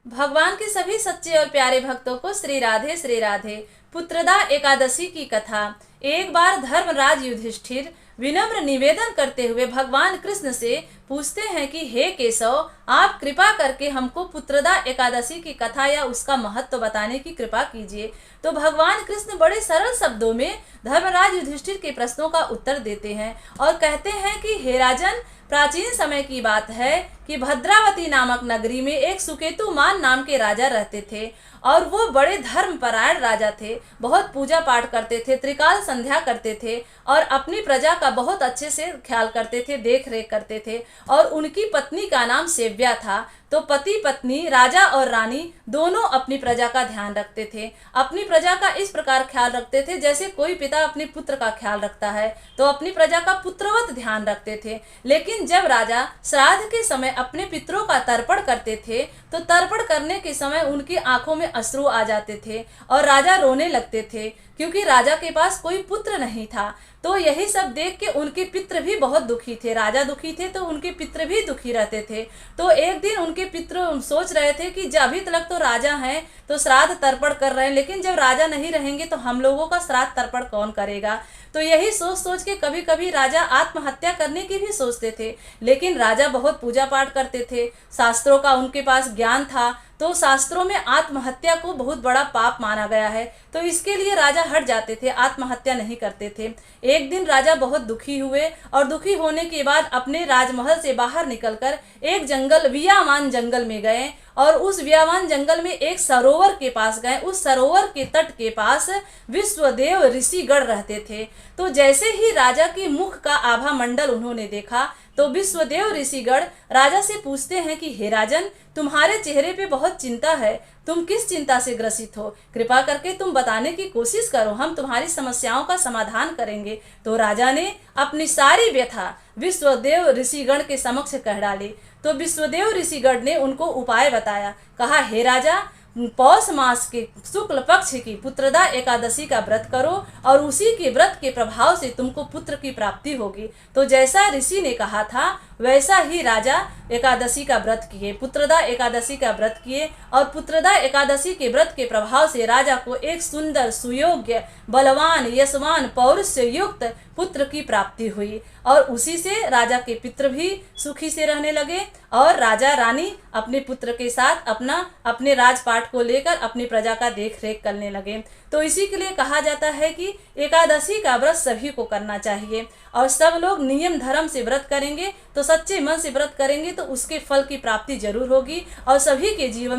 भगवान के सभी सच्चे और प्यारे भक्तों को श्री राधे श्री राधे। पुत्रदा एकादशी की कथा। एक बार धर्मराज युधिष्ठिर विनम्र निवेदन करते हुए भगवान कृष्ण से पूछते हैं कि हे केशव, आप कृपा करके हमको पुत्रदा एकादशी की कथा या उसका महत्व बताने की कृपा कीजिए। तो भगवान कृष्ण बड़े सरल शब्दों में धर्मराज युधिष्ठिर के प्रश्नों का उत्तर देते हैं और कहते हैं कि हे राजन, प्राचीन समय की बात है कि भद्रावती नामक नगरी में एक सुकेतुमान नाम के राजा रहते थे और वो बड़े धर्मपरायण राजा थे। बहुत पूजा पाठ करते थे, त्रिकाल संध्या करते थे और अपनी प्रजा का बहुत अच्छे से ख्याल करते थे, देख रेख करते थे। और उनकी पत्नी का नाम सेव्या था। तो पति पत्नी, राजा और रानी दोनों अपनी प्रजा का ध्यान रखते थे। अपनी प्रजा का इस प्रकार ख्याल रखते थे जैसे कोई पिता अपने पुत्र का ख्याल रखता है, तो अपनी प्रजा का पुत्रवत ध्यान रखते थे। लेकिन जब राजा श्राद्ध के समय अपने पितरों का तर्पण करते थे तो तर्पण करने के समय उनकी आंखों में अश्रु आ जाते थे और राजा रोने लगते थे क्योंकि राजा के पास कोई पुत्र नहीं था। तो यही सब देख के उनके पितृ भी बहुत दुखी थे। राजा दुखी थे तो उनके पितृ भी दुखी रहते थे। तो एक दिन उनके पितृ सोच रहे थे कि अभी तक तो राजा हैं तो श्राद्ध तर्पण कर रहे हैं, लेकिन जब राजा नहीं रहेंगे तो हम लोगों का श्राद्ध तर्पण कौन करेगा। तो यही सोच सोच के कभी कभी राजा आत्महत्या करने की भी सोचते थे। लेकिन राजा बहुत पूजा पाठ करते थे, शास्त्रों का उनके पास ज्ञान था, तो शास्त्रों में आत्महत्या को बहुत बड़ा पाप माना गया है, तो इसके लिए राजा हट जाते थे, आत्महत्या नहीं करते थे। एक दिन राजा बहुत दुखी हुए और दुखी होने के बाद अपने राजमहल से बाहर निकलकर एक जंगल, वियावान जंगल में गए और उस वियावान जंगल में एक सरोवर के पास गए। उस सरोवर के तट के पास विश्वदेव ऋषिगण रहते थे। तो जैसे ही राजा के मुख का आभा मंडल उन्होंने देखा तो विश्वदेव ऋषिगण राजा से पूछते हैं कि हे राजन, तुम्हारे चेहरे पे बहुत चिंता है, तुम किस चिंता से ग्रसित हो? कृपा करके तुम बताने की कोशिश करो, हम तुम्हारी समस्याओं का समाधान करेंगे। तो राजा ने अपनी सारी व्यथा विश्वदेव ऋषिगण के समक्ष कह डाली। तो विश्वदेव ऋषिगण ने उनको उपाय बताया। कहा, हे राजा, पौष मास के शुक्ल पक्ष की पुत्रदा एकादशी का व्रत करो और उसी के व्रत के प्रभाव से तुमको पुत्र की प्राप्ति होगी। तो जैसा ऋषि ने कहा था वैसा ही राजा एकादशी का व्रत किए, पुत्रदा एकादशी का व्रत किए और पुत्रदा एकादशी के व्रत के प्रभाव से राजा को एक सुंदर, सुयोग्य, बलवान, यशवान, पौरुष युक्त पुत्र की प्राप्ति हुई और उसी से राजा के पितृ भी सुखी से रहने लगे और राजा रानी अपने पुत्र के साथ अपने राजपाट को लेकर अपनी प्रजा का देख रेख करने लगे। तो इसी के लिए कहा जाता है कि एकादशी का व्रत सभी को करना चाहिए और सब लोग नियम धर्म से व्रत करेंगे तो सच्चे मन से व्रत करेंगे तो उसके फल की प्राप्ति जरूर होगी और सभी के जीवन में